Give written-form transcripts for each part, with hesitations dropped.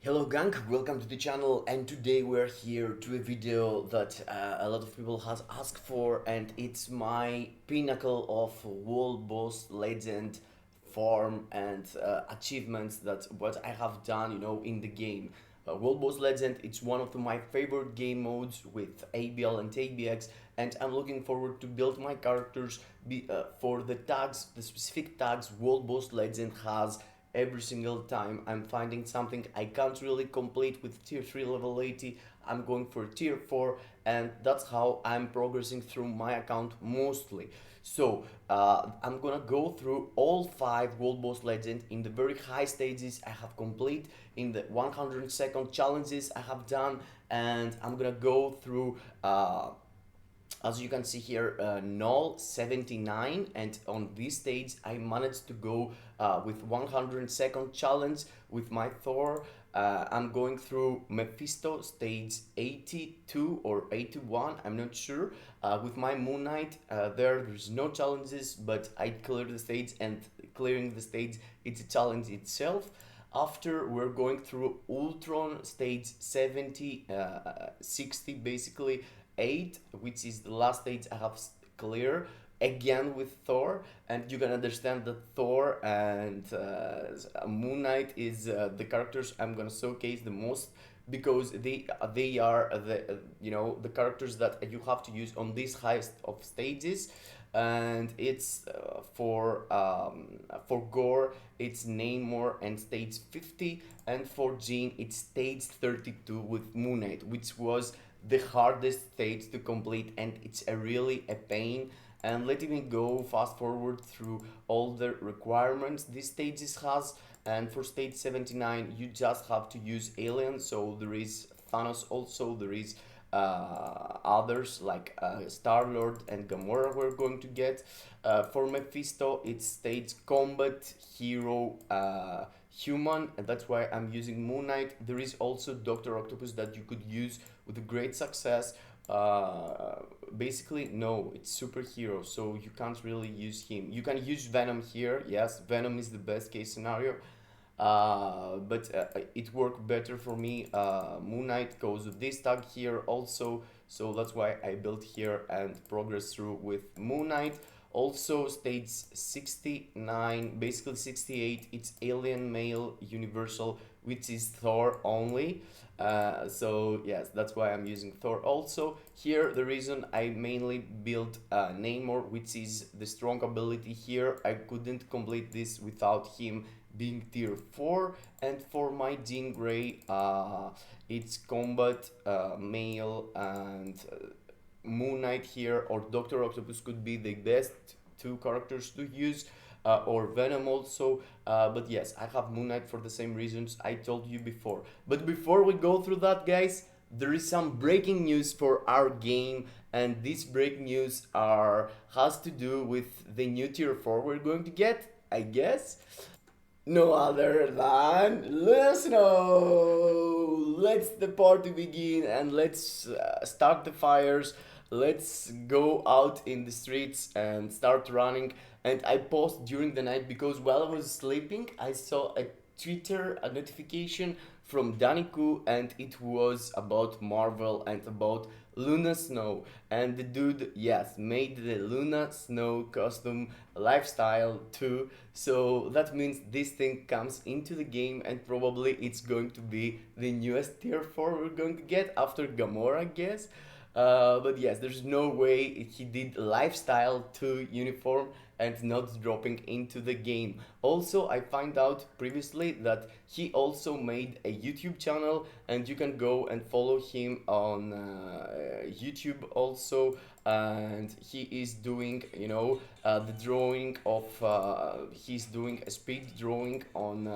Hello gang, welcome to the channel, and today we're here to a video that a lot of people has asked for, and it's my pinnacle of world boss legend farm and achievements that what I have done in the game. World Boss Legend, it's one of my favorite game modes with ABL and ABX, and I'm looking forward to build my characters for the tags, the specific tags World Boss Legend has. Every single time I'm finding something I can't really complete with tier 3 level 80, I'm going for tier 4, and that's how I'm progressing through my account mostly. So I'm gonna go through all 5 World Boss Legend in the very high stages I have complete, in the 100-second challenges I have done, and I'm gonna go through as you can see here, Knull 79, and on this stage I managed to go with 100-second challenge with my Thor. I'm going through Mephisto stage 82 or 81, I'm not sure. With my Moon Knight, there's no challenges, but I cleared the stage, and clearing the stage, it's a challenge itself. After, we're going through Ultron stage 70, 60 basically, 8, which is the last stage I have clear, again with Thor, and you can understand that Thor and Moon Knight is the characters I'm gonna showcase the most, because they are the characters that you have to use on this highest of stages. And it's for Gorr it's Namor and stage 50, and for Jean it's stage 32 with Moon Knight, which was the hardest stage to complete, and it's really a pain. And let me go fast forward through all the requirements this stages has. And for stage 79 you just have to use aliens, so there is Thanos, also there is others like Star-Lord and Gamora we're going to get. For Mephisto it's stage combat hero human, and that's why I'm using Moon Knight. There is also Dr. Octopus that you could use with great success. Basically no, it's superhero, so you can't really use him. You can use Venom here, yes, Venom is the best case scenario, but it worked better for me. Moon Knight goes with this tag here also, so that's why I built here and progress through with Moon Knight. Also stage 69, basically 68, it's alien male universal, which is Thor only. So yes, that's why I'm using Thor also. Here the reason I mainly built Namor, which is the strong ability here. I couldn't complete this without him being tier 4. And for my Jean Grey, it's combat male, and Moon Knight here or Dr. Octopus could be the best 2 characters to use, or Venom also, but yes, I have Moon Knight for the same reasons I told you before. But before we go through that, guys, there is some breaking news for our game, and this breaking news has to do with the new tier 4 we're going to get, I guess. No other than Snow. Let's the party begin, and let's start the fires. Let's go out in the streets and start running. And I paused during the night because while I was sleeping I saw a Twitter notification from Daniku, and it was about Marvel and about Luna Snow. And the dude, yes, made the Luna Snow costume lifestyle too. So that means this thing comes into the game, and probably it's going to be the newest tier 4 we're going to get after Gamora, I guess. But yes, there's no way he did lifestyle to uniform and not dropping into the game. Also, I find out previously that he also made a YouTube channel, and you can go and follow him on YouTube also. And he is doing, the drawing of, he's doing a speed drawing on,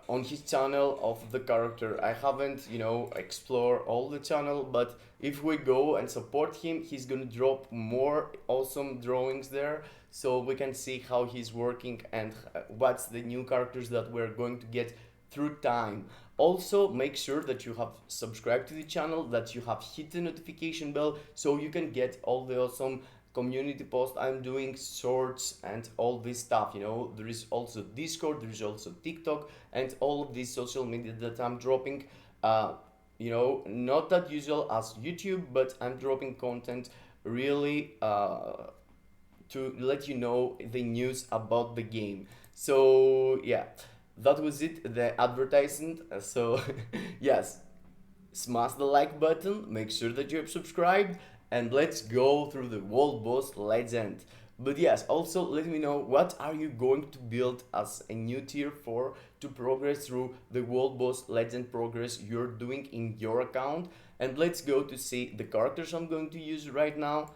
on his channel of the character. I haven't, explore all the channel, but if we go and support him, he's gonna drop more awesome drawings there, so we can see how he's working and what's the new characters that we're going to get through time. Also, make sure that you have subscribed to the channel, that you have hit the notification bell, so you can get all the awesome community post I'm doing, shorts, and all this stuff. You know, there is also Discord, there is also TikTok, and all of these social media that I'm dropping. Uh, you know, not that usual as YouTube, but I'm dropping content really to let you know the news about the game. So yeah, that was it, the advertisement. So yes, smash the like button, make sure that you have subscribed, and let's go through the world boss legend. But yes, also let me know what are you going to build as a new tier 4 to progress through the world boss legend progress you're doing in your account. And let's go to see the characters I'm going to use right now.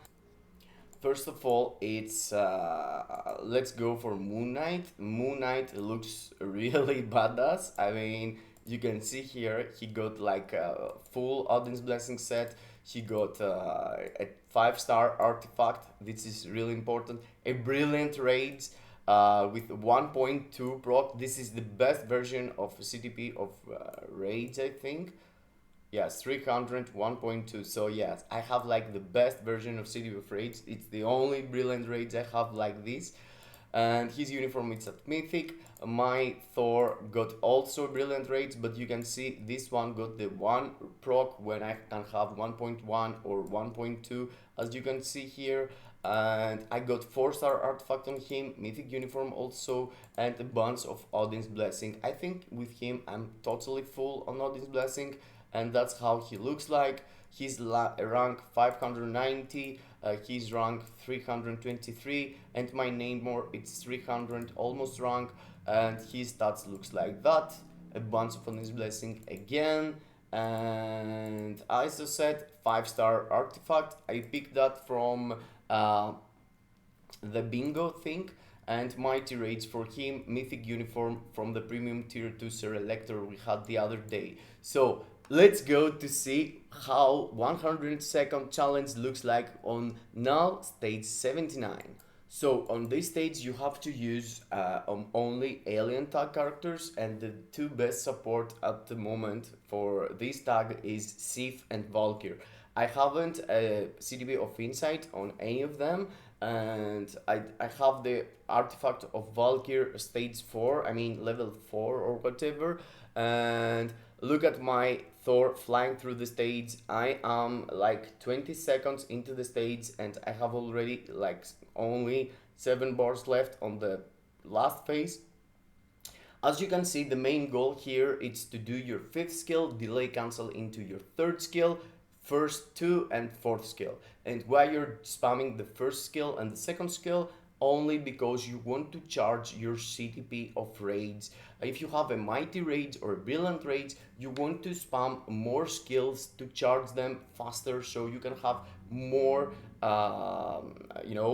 First of all, it's let's go for Moon Knight. Moon Knight looks really badass. I mean, you can see here he got like a full Odin's Blessing set. He got a 5-star artifact. This is really important. A brilliant raids with 1.2 proc. This is the best version of CTP of raids, I think. Yes, 300, 1.2. So yes, I have like the best version of City of Raids. It's the only brilliant raids I have like this. And his uniform is at Mythic. My Thor got also brilliant raids, but you can see this one got the 1 proc when I can have 1.1 or 1.2, as you can see here. And I got 4-star artifact on him, Mythic uniform also, and a bunch of Odin's Blessing. I think with him I'm totally full on Odin's Blessing, and that's how he looks like. He's rank 590, he's rank 323, and my Namor it's 300 almost rank, and his stats looks like that. A bunch of Odin's Blessing again, and as I said, 5-star artifact. I picked that from the bingo thing, and mighty raids for him, mythic uniform from the premium tier 2 Sir Elector we had the other day. So let's go to see how 100-second challenge looks like on Knull stage 79. So on this stage you have to use only alien tag characters, and the two best support at the moment for this tag is Sif and Valkyr. I haven't a CDB of insight on any of them, and I have the artifact of Valkyr stage 4, I mean level 4 or whatever, and look at my Thor flying through the stage. I am like 20 seconds into the stage and I have already like only 7 bars left on the last phase. As you can see, the main goal here is to do your 5th skill, delay cancel into your 3rd skill, first 2 and 4th skill. And why you're spamming the 1st skill and the 2nd skill? Only because you want to charge your CTP of raids. If you have a mighty raids or a brilliant raids, you want to spam more skills to charge them faster, so you can have more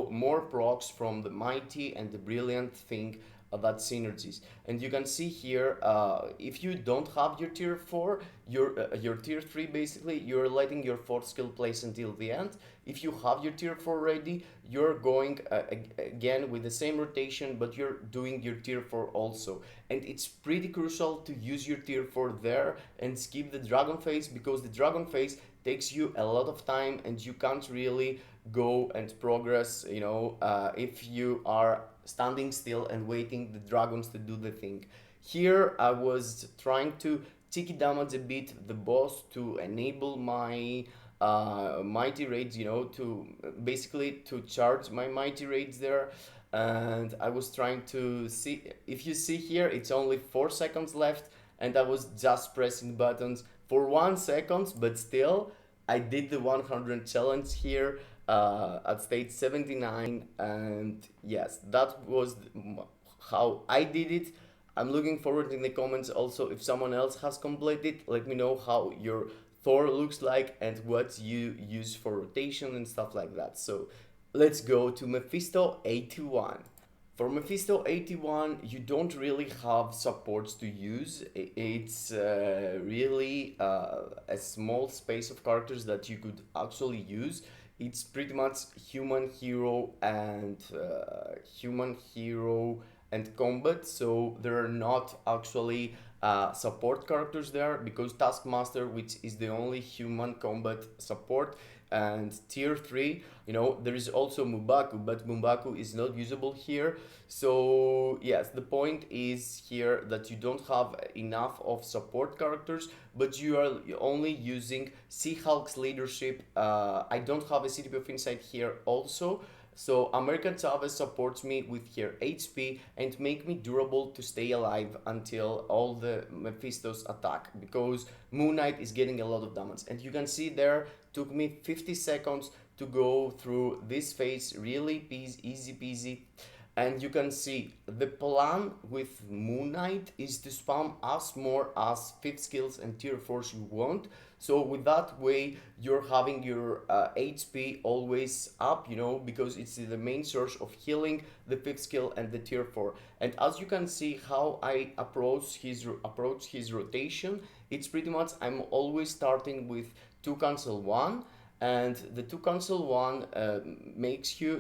more procs from the mighty and the brilliant thing, that synergies. And you can see here, if you don't have your tier 4, your tier 3, basically you're letting your 4th skill place until the end. If you have your tier 4 ready, you're going again with the same rotation, but you're doing your tier 4 also. And it's pretty crucial to use your tier 4 there and skip the dragon phase, because the dragon phase takes you a lot of time and you can't really go and progress, if you are standing still and waiting the dragons to do the thing. Here I was trying to ticky damage a bit the boss to enable my mighty raids, to basically to charge my mighty raids there. And I was trying to see, if you see here, it's only 4 seconds left, and I was just pressing buttons for 1 second, but still I did the 100 challenge here at stage 79, and yes, that was how I did it. I'm looking forward in the comments also if someone else has completed. Let me know how your Thor looks like and what you use for rotation and stuff like that. So let's go to Mephisto 81. For Mephisto 81, you don't really have supports to use. It's really a small space of characters that you could actually use. It's pretty much human hero and combat, so there are not actually support characters there, because Taskmaster, which is the only human combat support, and tier 3, there is also Mubaku, but Mubaku is not usable here. So yes, the point is here that you don't have enough of support characters, but you are only using Sea-Hulk's leadership. I don't have a CTP of Insight here also, so American Chavez supports me with her HP and make me durable to stay alive until all the Mephistos attack, because Moon Knight is getting a lot of damage. And you can see there, took me 50 seconds to go through this phase, really easy peasy. And you can see the plan with Moon Knight is to spam as more as 5th skills and tier 4s you want. So with that way, you're having your HP always up, because it's the main source of healing, the 5th skill and the tier 4. And as you can see how I approach his rotation, it's pretty much I'm always starting with 2 cancel 1, and the 2 cancel 1 makes you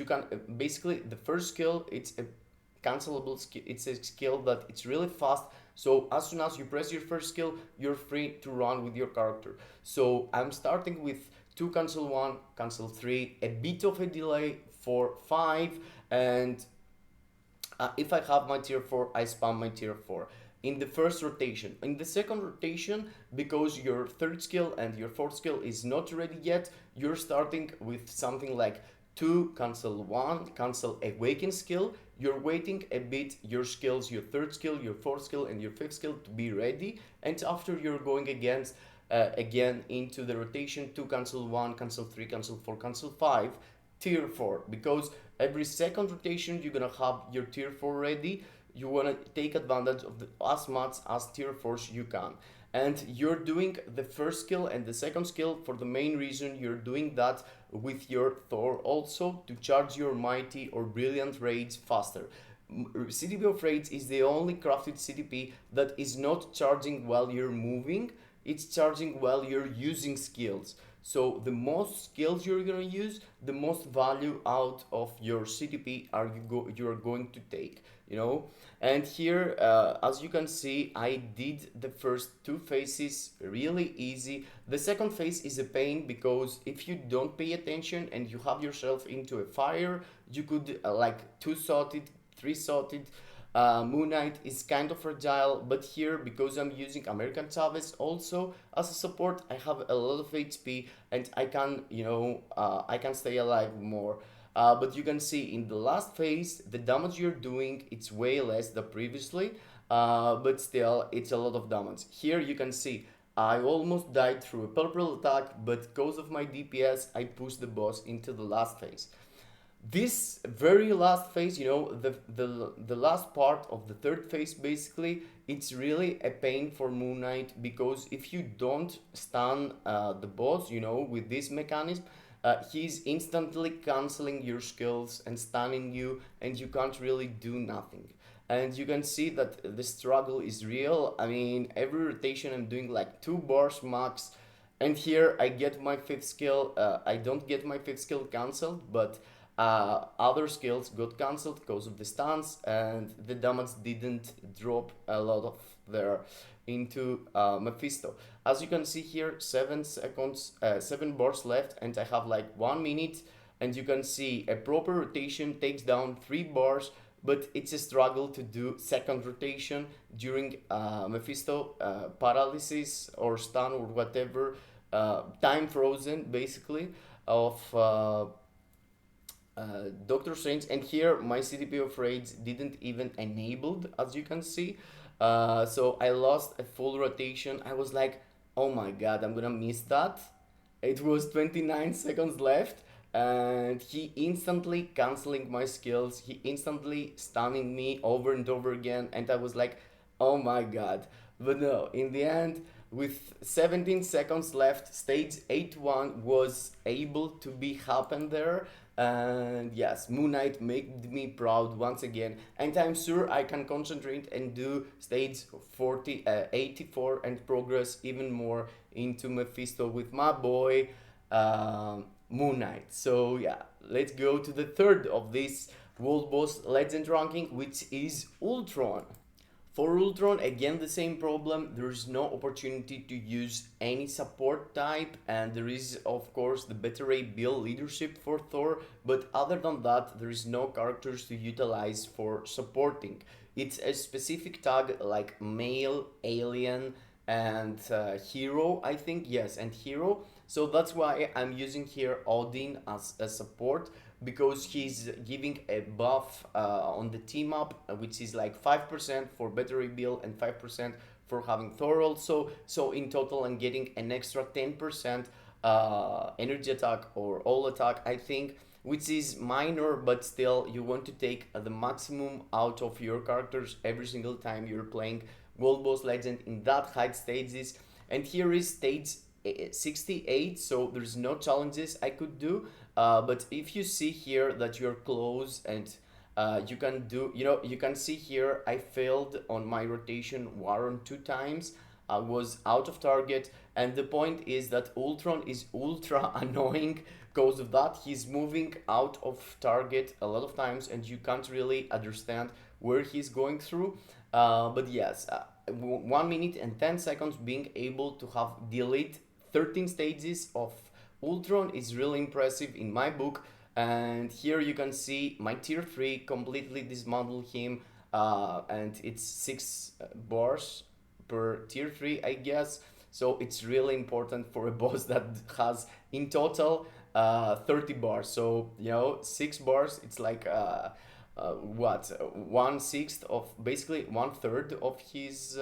can basically, the first skill, it's a cancelable skill, it's a skill that it's really fast. So as soon as you press your first skill, you're free to run with your character. So I'm starting with 2 cancel 1, cancel 3, a bit of a delay for 5, and if I have my tier 4, I spam my tier 4 in the first rotation. In the second rotation, because your 3rd skill and your 4th skill is not ready yet, you're starting with something like 2 cancel 1, cancel awaken skill. You're waiting a bit your skills, your 3rd skill, your 4th skill and your 5th skill to be ready, and after you're going again into the rotation, 2 cancel 1, cancel 3, cancel 4, cancel 5, tier 4, because every second rotation you're gonna have your tier 4 ready. You want to take advantage of as much as tier 4s you can, and you're doing the first skill and the second skill for the main reason you're doing that with your Thor also, to charge your mighty or brilliant raids faster. CTP of raids is the only crafted CTP that is not charging while you're moving, it's charging while you're using skills. So the most skills you're gonna use, the most value out of your CTP you're going to take, And here, as you can see, I did the first 2 phases really easy. The second phase is a pain, because if you don't pay attention and you have yourself into a fire, you could like 2-shot it, 3-shot it. Moon Knight is kind of fragile, but here, because I'm using American Chavez also as a support, I have a lot of HP and I can, I can stay alive more. But you can see in the last phase, the damage you're doing, it's way less than previously, but still, it's a lot of damage. Here you can see I almost died through a purple attack, but because of my DPS, I pushed the boss into the last phase. This very last phase, the last part of the 3rd phase, basically, it's really a pain for Moon Knight, because if you don't stun the boss, with this mechanism, he's instantly canceling your skills and stunning you, and you can't really do nothing. And you can see that the struggle is real. I mean, every rotation I'm doing like 2 bars max, and here I get my 5th skill. I don't get my 5th skill cancelled, but other skills got cancelled because of the stuns, and the damage didn't drop a lot of there into Mephisto. As you can see here, 7 seconds, 7 bars left, and I have like 1 minute, and you can see a proper rotation takes down 3 bars, but it's a struggle to do second rotation during Mephisto paralysis or stun or whatever, time frozen basically of Doctor Strange. And here my CTP of raids didn't even enabled, as you can see. So I lost a full rotation. I was like, oh my god, I'm gonna miss that. It was 29 seconds left, and he instantly canceling my skills, he instantly stunning me over and over again, and I was like, oh my god. But no, in the end, with 17 seconds left, stage 8-1 was able to be happen there. And yes, Moon Knight made me proud once again, and I'm sure I can concentrate and do stage 84 and progress even more into Mephisto with my boy Moon Knight. So yeah, let's go to the third of this World Boss Legend ranking, which is Ultron. For Ultron, again the same problem. There is no opportunity to use any support type, and there is of course the better Ray Bill leadership for Thor, but other than that, there is no characters to utilize for supporting. It's a specific tag like male, alien, and hero, I think, yes, and hero. So that's why I'm using here Odin as a support, because he's giving a buff on the team up, which is like 5% for better rebuild and 5% for having Thor also. So in total, I'm getting an extra 10% energy attack or all attack, I think, which is minor, but still you want to take the maximum out of your characters every single time you're playing World Boss Legend in that high stages. And here is stage 68, so there's no challenges I could do, but if you see here that you're close and you can do, you can see here I failed on my rotation Warren 2 times. I was out of target, and the point is that Ultron is ultra annoying because of that. He's moving out of target a lot of times, and you can't really understand where he's going through. But yes, 1 minute and 10 seconds being able to have delete 13 stages of Ultron is really impressive in my book. And here you can see my tier 3 completely dismantle him, and it's 6 bars per tier 3, I guess. So it's really important for a boss that has in total 30 bars. So 6 bars, it's like what, 1/6 of, basically 1/3 of his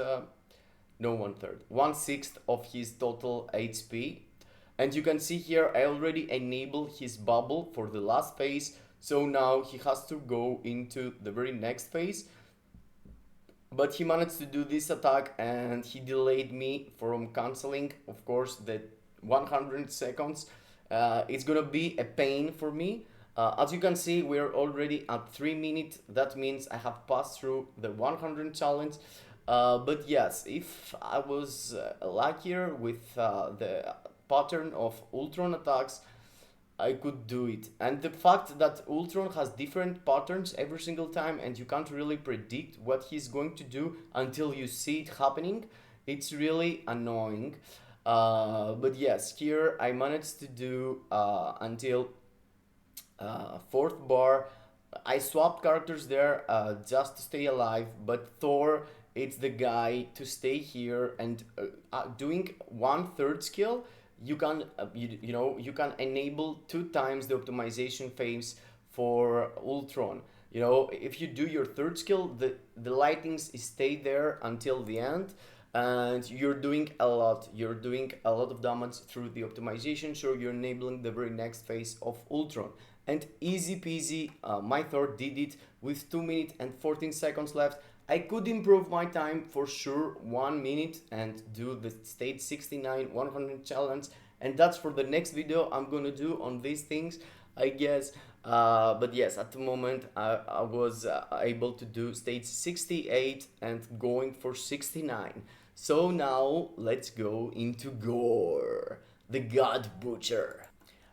no 1/3, 1/6 of his total HP. And you can see here I already enabled his bubble for the last phase, so now he has to go into the very next phase. But he managed to do this attack, and he delayed me from canceling, of course, the 100 seconds. It's gonna be a pain for me. As you can see, we're already at 3 minutes. That means I have passed through the 100 challenge. But yes, if I was luckier with the pattern of Ultron attacks, I could do it. And the fact that Ultron has different patterns every single time, and you can't really predict what he's going to do until you see it happening, it's really annoying. But yes, here I managed to do until 4th bar. I swapped characters there just to stay alive, but Thor, it's the guy to stay here. And doing 1/3 skill, you can you can enable 2 times the optimization phase for Ultron. If you do your 3rd skill, the lightings stay there until the end, and you're doing a lot of damage through the optimization, so you're enabling the very next phase of Ultron. And easy peasy, my Thor did it with 2 minutes and 14 seconds left. I could improve my time for sure 1 minute and do the stage 69 100 challenge, and that's for the next video I'm gonna do on these things, I guess. But yes, at the moment I was able to do stage 68 and going for 69. So now let's go into Gorr, the God Butcher.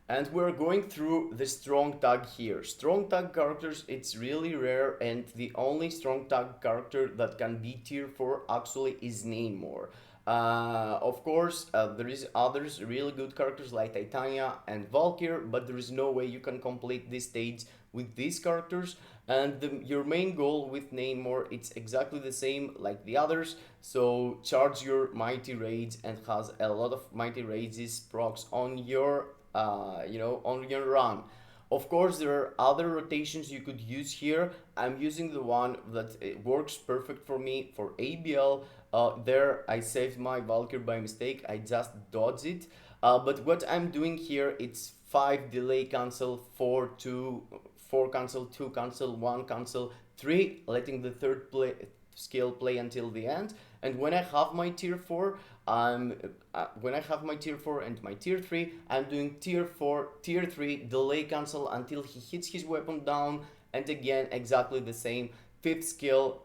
And we're going through the strong tag here. Strong tag characters, it's really rare, and the only strong tag character that can be tier 4 actually is Namor. Of course, there is others really good characters like Titania and Valkyr, but there is no way you can complete this stage with these characters. And your main goal with Namor, it's exactly the same like the others. So charge your Mighty Rage, and has a lot of Mighty Rages procs on your on your run. Of course, there are other rotations you could use here. I'm using the one that works perfect for me for ABL. There I saved my Valkyr by mistake. I just dodged it. But what I'm doing here, it's 5 delay cancel, 4 2, 4 cancel, 2 cancel, 1 cancel, 3 letting the third skill play until the end. And when I have my tier 4, when I have my tier 4 and my tier 3, I'm doing tier 4, tier 3, delay cancel until he hits his weapon down, and again exactly the same. 5th skill,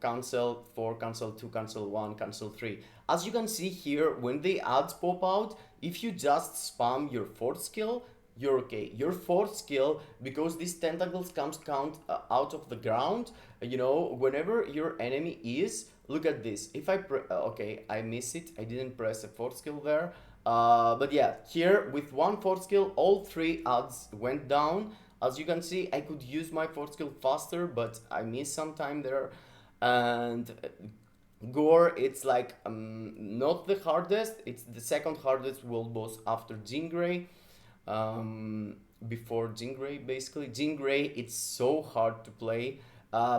cancel, 4 cancel, 2 cancel, 1 cancel, 3. As you can see here, when the ads pop out, if you just spam your 4th skill, you're okay. Your fourth skill, because these tentacles comes count out of the ground, you know, whenever your enemy is, look at this. If I okay, I miss it. I didn't press a fourth skill there. But yeah, here with one fourth skill, all three odds went down. As you can see, I could use my fourth skill faster, but I missed some time there. And Gorr, it's like not the hardest. It's the second hardest world boss after Jean Grey. Before Jean Grey, basically. Jean Grey, it's so hard to play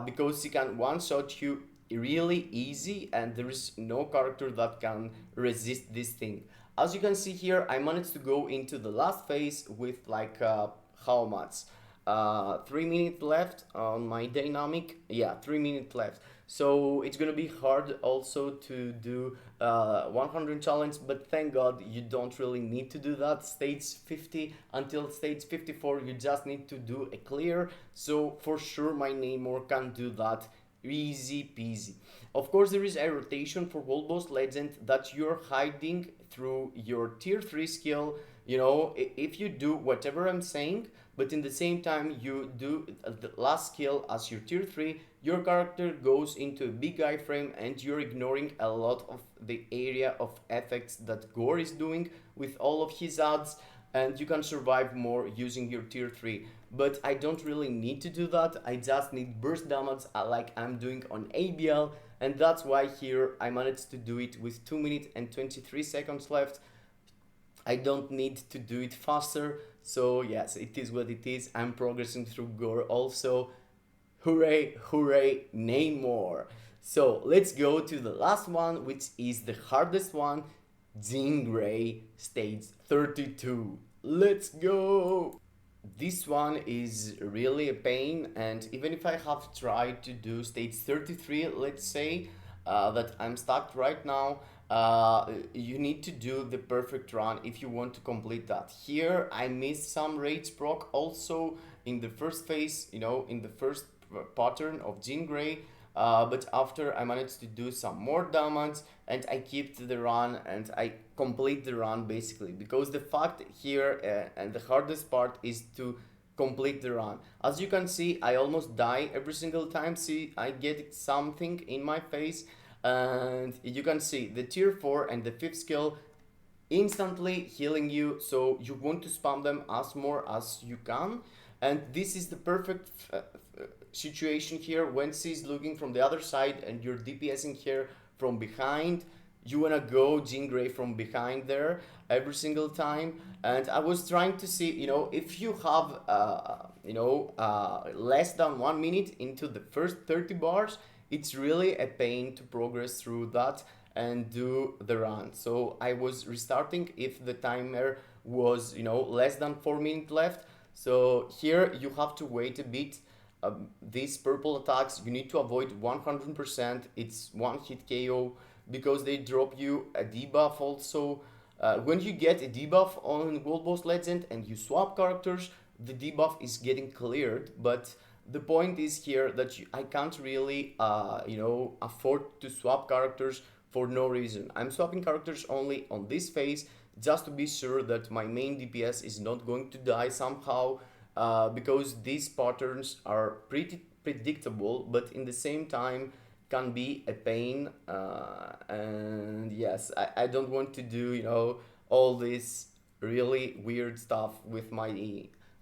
because he can one shot you really easy, and there is no character that can resist this thing. As you can see here, I managed to go into the last phase with like how much? 3 minutes left on my dynamic. Yeah, 3 minutes left. So it's gonna be hard also to do 100 challenge, but thank God you don't really need to do that. Stage 50 until stage 54, you just need to do a clear. So for sure, my Namor can do that easy peasy. Of course, there is a rotation for World Boss Legend that you're hiding through your tier 3 skill. You know, if you do whatever I'm saying, but in the same time you do the last skill as your tier 3, your character goes into a big iframe and you're ignoring a lot of the area of effects that Gorr is doing with all of his odds, and you can survive more using your tier 3. But I don't really need to do that. I just need burst damage like I'm doing on ABL, and that's why here I managed to do it with 2 minutes and 23 seconds left. I don't need to do it faster, so yes, it is what it is. I'm progressing through Gorr also. Hooray, hooray, Namor. So let's go to the last one, which is the hardest one, Jean Grey, stage 32. Let's go! This one is really a pain, and even if I have tried to do stage 33, let's say, that I'm stuck right now, you need to do the perfect run if you want to complete that. Here I missed some rage proc also in the first phase, you know, in the first pattern of Jean Grey, but after I managed to do some more damage and I kept the run and I complete the run basically, because the fact here and the hardest part is to complete the run. As you can see, I almost die every single time. See, I get something in my face, and you can see the tier 4 and the 5th skill instantly healing you, so you want to spam them as more as you can. And this is the perfect situation here when she's looking from the other side and you're DPSing here from behind. You wanna go Jean Grey from behind there every single time. And I was trying to see, you know, if you have less than 1 minute into the first 30 bars, it's really a pain to progress through that and do the run. So I was restarting if the timer was, you know, less than 4 minutes left. So here you have to wait a bit. These purple attacks you need to avoid 100%. It's one hit KO because they drop you a debuff also. When you get a debuff on World Boss Legend and you swap characters, the debuff is getting cleared, but the point is here that I can't really afford to swap characters for no reason. I'm swapping characters only on this phase just to be sure that my main DPS is not going to die somehow, because these patterns are pretty predictable, but in the same time can be a pain, and yes, I don't want to do, you know, all this really weird stuff with my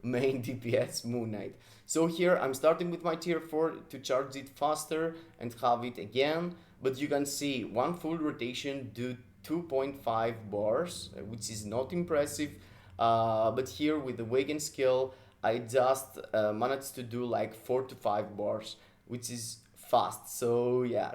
main DPS Moon Knight. So here I'm starting with my tier 4 to charge it faster and have it again, but you can see one full rotation do 2.5 bars, which is not impressive, but here with the Wagon skill I just managed to do like 4 to 5 bars, which is fast. So yeah,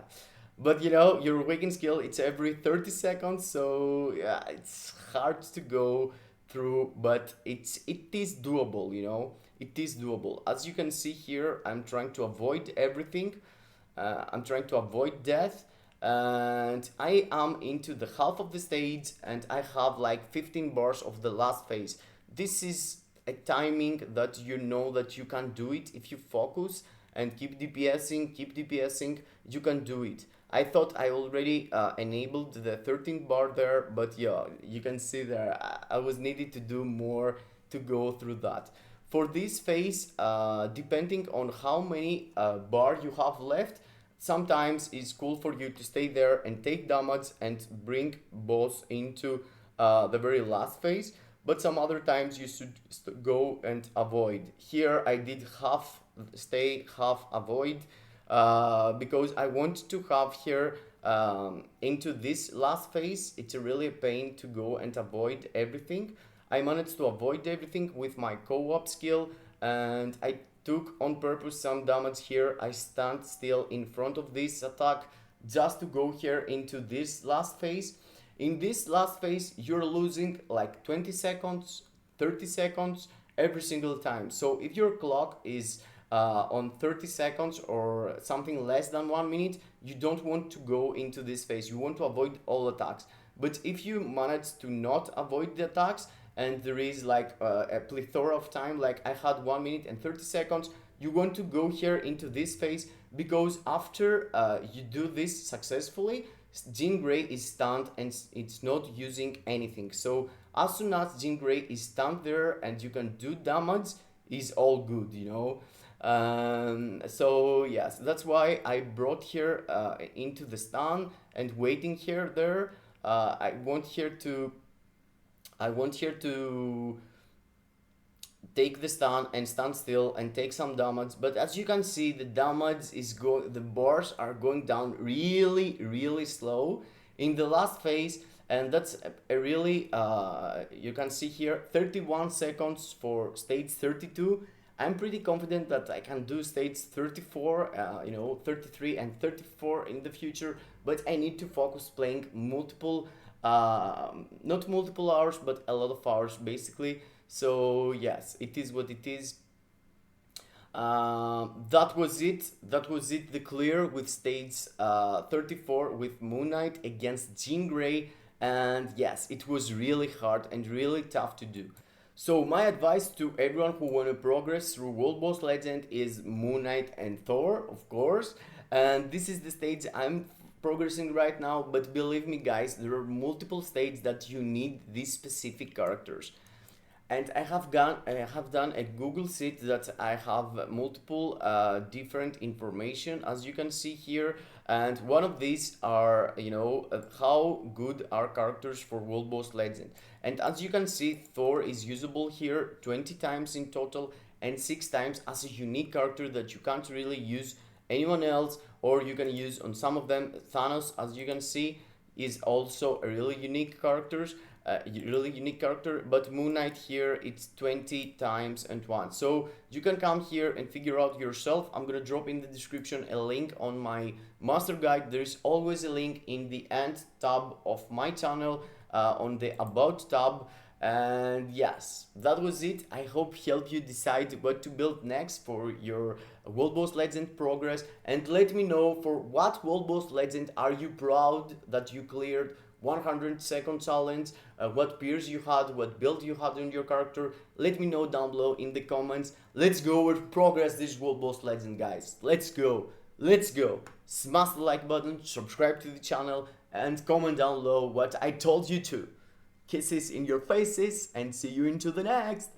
but you know, your Wagon skill, it's every 30 seconds, so yeah, it's hard to go through, but it is doable, you know, it is doable. As you can see here, I'm trying to avoid everything. I'm trying to avoid death, and I am into the half of the stage and I have like 15 bars of the last phase. This is a timing that you know that you can do it if you focus and keep DPSing, you can do it. I thought I already enabled the 13th bar there, but yeah, you can see there I was needed to do more to go through that. For this phase, depending on how many bar you have left, sometimes it's cool for you to stay there and take damage and bring boss into the very last phase, but some other times you should go and avoid. Here I did half stay, half avoid, because I want to have here into this last phase. It's really a pain to go and avoid everything. I managed to avoid everything with my co-op skill, and I took on purpose some damage here. I stand still in front of this attack just to go here into this last phase. In this last phase, you're losing like 20 seconds, 30 seconds every single time. So if your clock is on 30 seconds or something less than 1 minute, you don't want to go into this phase. You want to avoid all attacks. But if you manage to not avoid the attacks, and there is like a plethora of time, like I had 1 minute and 30 seconds, you want to go here into this phase, because after you do this successfully, Jean Grey is stunned and it's not using anything. So as soon as Jean Grey is stunned there and you can do damage, is all good, you know. So yes, that's why I brought here into the stun and waiting here there. I want here to take the stun and stand still and take some damage, but as you can see, the damage is the bars are going down really slow in the last phase, and that's a really you can see here 31 seconds for stage 32. I'm pretty confident that I can do stage 34, you know, 33 and 34 in the future, but I need to focus playing multiple not multiple hours, but a lot of hours basically. So yes, it is what it is. That was it. The clear with stage 34 with Moon Knight against Jean Grey, and yes, it was really hard and really tough to do. So my advice to everyone who want to progress through World Boss Legend is Moon Knight and Thor, of course. And this is the stage I'm progressing right now, but believe me guys, there are multiple stages that you need these specific characters. And I have done a Google sheet that I have multiple different information, as you can see here, and one of these are, you know, how good are characters for World Boss Legend. And as you can see, Thor is usable here 20 times in total and 6 times as a unique character that you can't really use anyone else, or you can use on some of them. Thanos, as you can see, is also a really unique character. But Moon Knight here, it's 20 times and 1. So you can come here and figure out yourself. I'm gonna drop in the description a link on my master guide. There is always a link in the end tab of my channel, on the about tab. And yes, that was it. I hope helped you decide what to build next for your World Boss Legend progress, and let me know for what World Boss Legend are you proud that you cleared 100-second challenge, what peers you had, what build you had on your character. Let me know down below in the comments. Let's go and progress this World Boss Legend, guys. Let's go. Smash the like button, subscribe to the channel, and comment down below what I told you to. Kisses in your faces, and see you into the next.